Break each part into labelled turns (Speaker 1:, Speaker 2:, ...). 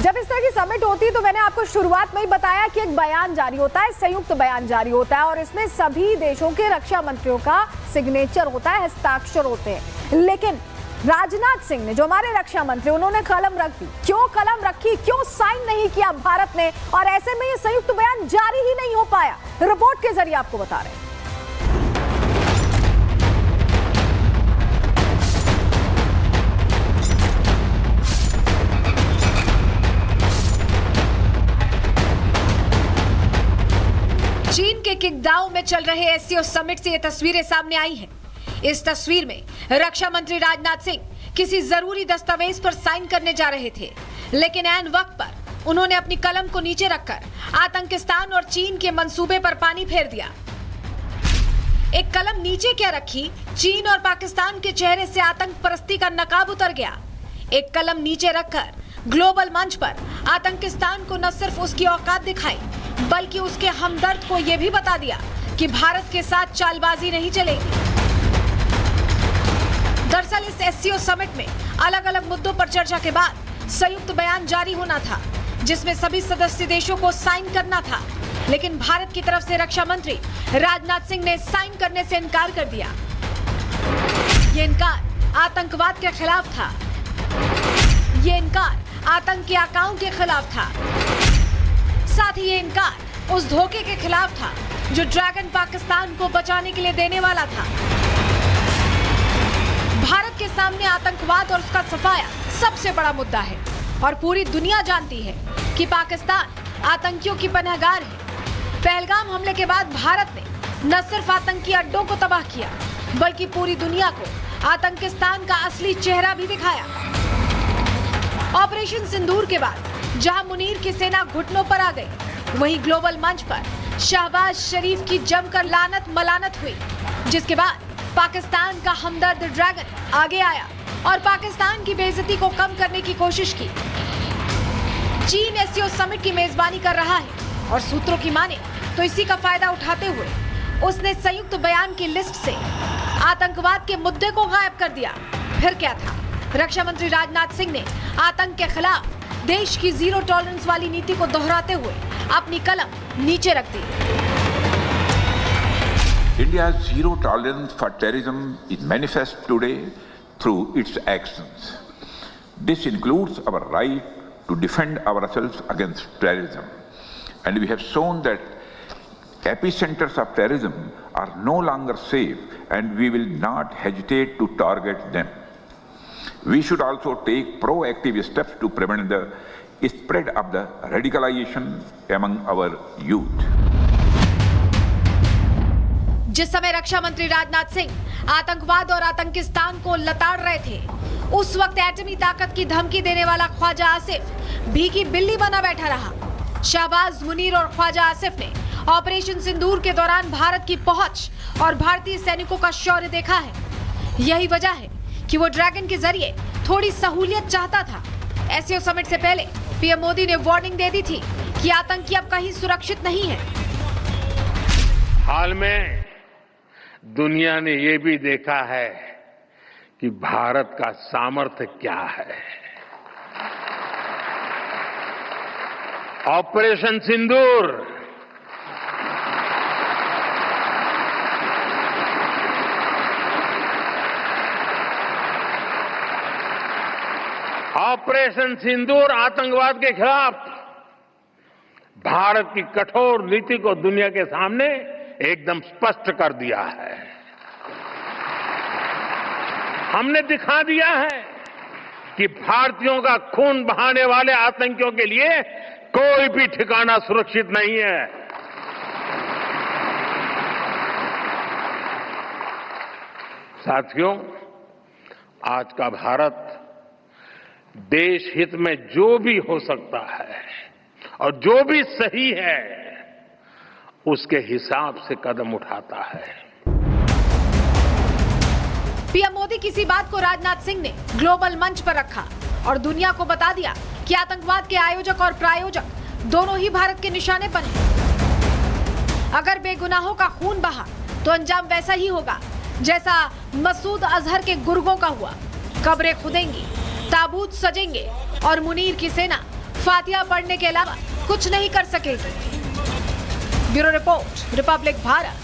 Speaker 1: जब इस तरह की समिट होती है तो मैंने आपको शुरुआत में ही बताया कि एक बयान जारी होता है, संयुक्त बयान जारी होता है और इसमें सभी देशों के रक्षा मंत्रियों का सिग्नेचर होता है, हस्ताक्षर होते हैं। लेकिन राजनाथ सिंह ने, जो हमारे रक्षा मंत्री, उन्होंने कलम रख दी। क्यों कलम रखी, क्यों साइन नहीं किया भारत ने, और ऐसे में ये संयुक्त बयान जारी ही नहीं हो पाया? रिपोर्ट के जरिए आपको बता रहे हैं। चीन के किंगडाओ में चल रहे एससीओ समिट से ये तस्वीरें सामने आई हैं। इस तस्वीर में रक्षा मंत्री राजनाथ सिंह किसी जरूरी दस्तावेज पर साइन करने जा रहे थे, लेकिन ऐन वक्त पर उन्होंने अपनी कलम को नीचे रखकर आतंकिस्तान और चीन के मंसूबे पर पानी फेर दिया। एक कलम नीचे क्या रखी, चीन और पाकिस्तान के चेहरे से आतंक परस्ती का नकाब उतर गया। एक कलम नीचे रखकर ग्लोबल मंच पर आतंकिस्तान को न सिर्फ उसकी औकात दिखाई, बल्कि उसके हमदर्द को यह भी बता दिया कि भारत के साथ चालबाजी नहीं चलेगी। दरअसल इस एससीओ समिट में अलग अलग मुद्दों पर चर्चा के बाद संयुक्त बयान जारी होना था, जिसमें सभी सदस्य देशों को साइन करना था। लेकिन भारत की तरफ से रक्षा मंत्री राजनाथ सिंह ने साइन करने से इनकार कर दिया। ये इनकार आतंकवाद के खिलाफ था। ये इनकार आतंकी आकाओं के खिलाफ था। साथ ही ये इनकार उस धोखे के खिलाफ था जो ड्रैगन पाकिस्तान को बचाने के लिए देने वाला था। भारत के सामने आतंकवाद और उसका सफाया सबसे बड़ा मुद्दा है और पूरी दुनिया जानती है कि पाकिस्तान आतंकियों की पनाहगार है। पहलगाम हमले के बाद भारत ने न सिर्फ आतंकी अड्डों को तबाह किया, बल्कि पूरी दुनिया को आतंकिस्तान का असली चेहरा भी दिखाया। ऑपरेशन सिंदूर के बाद जहां मुनीर की सेना घुटनों पर आ गई, वहीं ग्लोबल मंच पर शहबाज शरीफ की जमकर लानत मलानत हुई, जिसके बाद पाकिस्तान का हमदर्द ड्रैगन आगे आया और पाकिस्तान की बेइज्जती को कम करने की कोशिश की। चीन एससीओ समिट की मेजबानी कर रहा है और सूत्रों की माने तो इसी का फायदा उठाते हुए उसने संयुक्त बयान की लिस्ट से आतंकवाद के मुद्दे को गायब कर दिया। फिर क्या था, रक्षा मंत्री राजनाथ सिंह ने आतंक के खिलाफ देश की जीरो टॉलरेंस वाली नीति को दोहराते हुए अपनी कलम नीचे रख दी।
Speaker 2: India's zero tolerance for terrorism is manifest today through its actions. This includes our right to defend ourselves against terrorism, and we have shown that epicenters of terrorism are no longer safe, and we will not hesitate to target them. We should also take proactive steps to prevent the spread of the radicalization among our youth.
Speaker 1: जिस समय रक्षा मंत्री राजनाथ सिंह आतंकवाद और आतंकिस्तान को लताड़ रहे थे, उस वक्त एटमी ताकत की धमकी देने वाला ख्वाजा आसिफ भीगी बिल्ली बना बैठा रहा। शहबाज, मुनीर और ख्वाजा आसिफ ने ऑपरेशन सिंदूर के दौरान भारत की पहुंच और भारतीय सैनिकों का शौर्य देखा है। यही वजह है कि वो ड्रैगन के जरिए थोड़ी सहूलियत चाहता था। एससीओ समिट से पहले पीएम मोदी ने वार्निंग दे दी थी कि आतंकी अब कहीं सुरक्षित नहीं है।
Speaker 3: हाल में दुनिया ने ये भी देखा है कि भारत का सामर्थ्य क्या है। ऑपरेशन सिंदूर आतंकवाद के खिलाफ भारत की कठोर नीति को दुनिया के सामने एकदम स्पष्ट कर दिया है। हमने दिखा दिया है कि भारतीयों का खून बहाने वाले आतंकियों के लिए कोई भी ठिकाना सुरक्षित नहीं है। साथियों, आज का भारत देश हित में जो भी हो सकता है और जो भी सही है, उसके हिसाब से कदम उठाता है।
Speaker 1: पीएम मोदी किसी बात को राजनाथ सिंह ने ग्लोबल मंच पर रखा और दुनिया को बता दिया कि आतंकवाद के आयोजक और प्रायोजक दोनों ही भारत के निशाने पर हैं। अगर बेगुनाहों का खून बहा तो अंजाम वैसा ही होगा जैसा मसूद अजहर के गुर्गों का हुआ। कब्रें खुदेंगी, ताबूत सजेंगे और मुनीर की सेना फातिहा पढ़ने के अलावा कुछ नहीं कर सकेगी। Bureau report, Republic Bharat.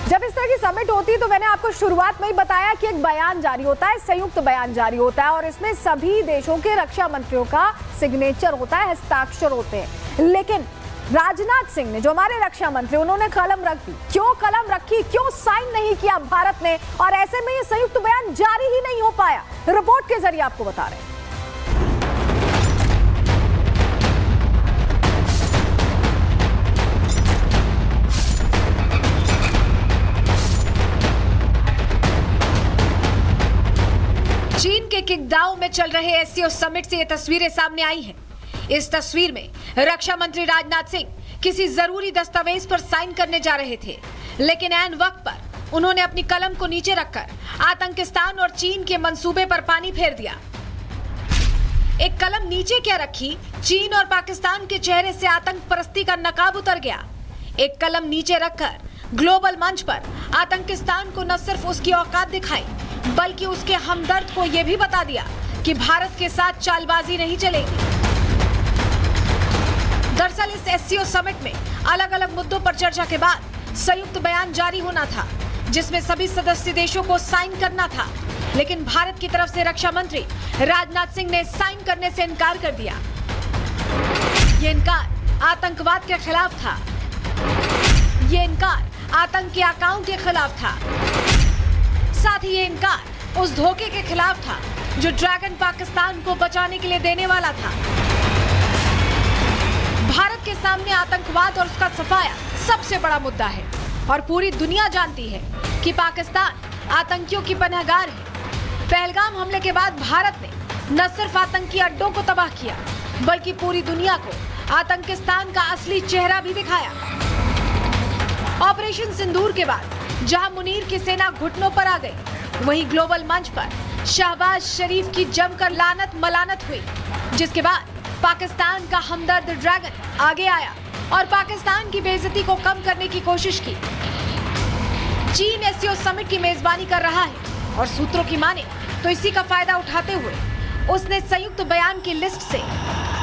Speaker 4: जब इस तरह की समिट होती है तो मैंने आपको शुरुआत में ही बताया कि एक बयान जारी होता है, संयुक्त बयान जारी होता है और इसमें सभी देशों के रक्षा मंत्रियों का सिग्नेचर होता है, हस्ताक्षर होते हैं। लेकिन राजनाथ सिंह ने, जो हमारे रक्षा मंत्री, उन्होंने कलम रख दी। क्यों कलम रखी, क्यों साइन नहीं किया भारत ने, और ऐसे में ये संयुक्त बयान जारी ही नहीं हो पाया? रिपोर्ट के जरिए आपको बता रहे हैं।
Speaker 1: चीन के किंगडाओ में चल रहे एससीओ समिट से ये तस्वीरें सामने आई हैं। इस तस्वीर में रक्षा मंत्री राजनाथ सिंह किसी जरूरी दस्तावेज पर साइन करने जा रहे थे, लेकिन ऐन वक्त पर उन्होंने अपनी कलम को नीचे रखकर आतंकिस्तान और चीन के मंसूबे पर पानी फेर दिया। एक कलम नीचे क्या रखी, चीन और पाकिस्तान के चेहरे से आतंक परस्ती का नकाब उतर गया। एक कलम नीचे रखकर ग्लोबल मंच पर आतंकिस्तान को न सिर्फ उसकी औकात दिखाई, बल्कि उसके हमदर्द को यह भी बता दिया कि भारत के साथ चालबाजी नहीं चलेगी। दरअसल इस एससीओ समिट में अलग अलग मुद्दों पर चर्चा के बाद संयुक्त बयान जारी होना था, जिसमें सभी सदस्य देशों को साइन करना था। लेकिन भारत की तरफ से रक्षा मंत्री राजनाथ सिंह ने साइन करने से इनकार कर दिया। ये इनकार आतंकवाद के खिलाफ था। ये इनकार आतंकी आकाओं के खिलाफ था। साथ ही ये इनकार उस धोखे के खिलाफ था जो ड्रैगन पाकिस्तान को बचाने के लिए देने वाला था। भारत के सामने आतंकवाद और उसका सफाया सबसे बड़ा मुद्दा है और पूरी दुनिया जानती है कि पाकिस्तान आतंकियों की पनाहगार है। पहलगाम हमले के बाद भारत ने न सिर्फ आतंकी अड्डों को तबाह किया, बल्कि पूरी दुनिया को आतंकिस्तान का असली चेहरा भी दिखाया। ऑपरेशन सिंदूर के बाद जहां मुनीर की सेना घुटनों पर आ गई, वहीं ग्लोबल मंच पर शहबाज शरीफ की जमकर लानत मलानत हुई, जिसके बाद पाकिस्तान का हमदर्द ड्रैगन आगे आया और पाकिस्तान की बेइज्जती को कम करने की कोशिश की। चीन एससीओ समिट की मेजबानी कर रहा है और सूत्रों की माने तो इसी का फायदा उठाते हुए उसने संयुक्त बयान की लिस्ट से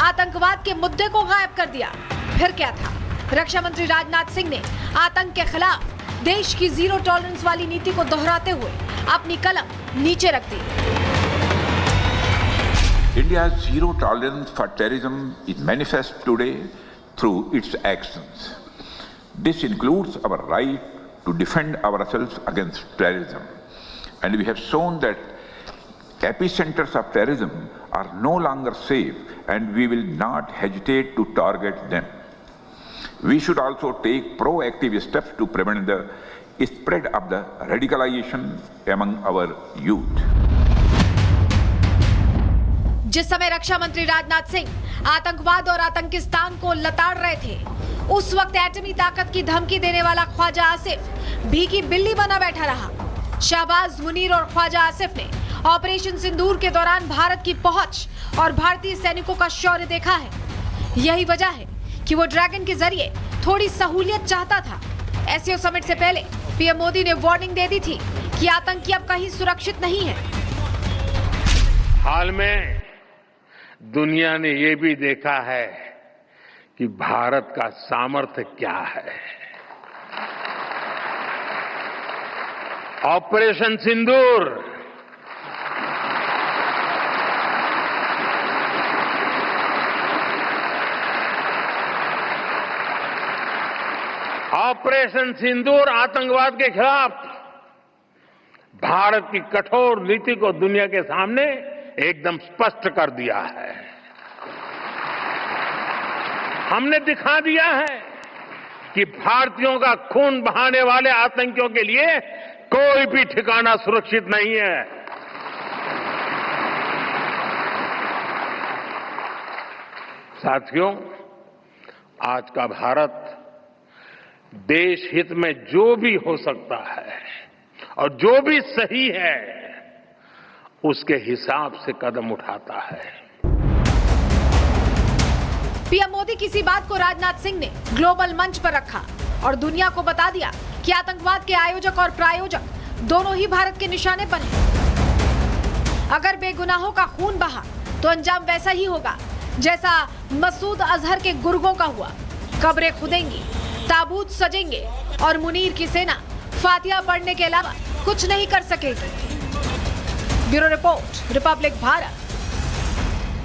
Speaker 1: आतंकवाद के मुद्दे को गायब कर दिया। फिर क्या था, रक्षा मंत्री राजनाथ सिंह ने आतंक के खिलाफ देश की जीरो टॉलरेंस वाली नीति को दोहराते हुए अपनी कलम नीचे रख दी।
Speaker 2: India's zero tolerance for terrorism is manifest today through its actions. This includes our right to defend ourselves against terrorism. And we have shown that epicenters of terrorism are no longer safe and we will not hesitate to target them. We should also take proactive steps to prevent the spread of the radicalization among our youth.
Speaker 1: जिस समय रक्षा मंत्री राजनाथ सिंह आतंकवाद और आतंकिस्तान को लताड़ रहे थे, उस वक्त एटमी ताकत की धमकी देने वाला ख्वाजा आसिफ भीगी बिल्ली बना बैठा रहा। शहबाज, मुनीर और ख्वाजा आसिफ ने ऑपरेशन सिंदूर के दौरान भारत की पहुंच और भारतीय सैनिकों का शौर्य देखा है। यही वजह है कि वो ड्रैगन के जरिए थोड़ी सहूलियत चाहता था। एससीओ समिट से पहले पीएम मोदी ने वार्निंग दे दी थी कि आतंकी अब कहीं सुरक्षित नहीं है।
Speaker 3: हाल में दुनिया ने ये भी देखा है कि भारत का सामर्थ्य क्या है। ऑपरेशन सिंदूर आतंकवाद के खिलाफ भारत की कठोर नीति को दुनिया के सामने एकदम स्पष्ट कर दिया है। हमने दिखा दिया है कि भारतीयों का खून बहाने वाले आतंकियों के लिए कोई भी ठिकाना सुरक्षित नहीं है। साथियों, आज का भारत देश हित में जो भी हो सकता है और जो भी सही है उसके हिसाब से कदम उठाता है।
Speaker 1: पीएम मोदी किसी बात को राजनाथ सिंह ने ग्लोबल मंच पर रखा और दुनिया को बता दिया कि आतंकवाद के आयोजक और प्रायोजक दोनों ही भारत के निशाने पर हैं। अगर बेगुनाहों का खून बहा तो अंजाम वैसा ही होगा जैसा मसूद अजहर के गुर्गों का हुआ। कब्रें खुदेंगी, ताबूत सजेंगे और मुनीर की सेना फातिहा पढ़ने के अलावा कुछ नहीं कर सकेगी। Bureau report, Republic Bharat.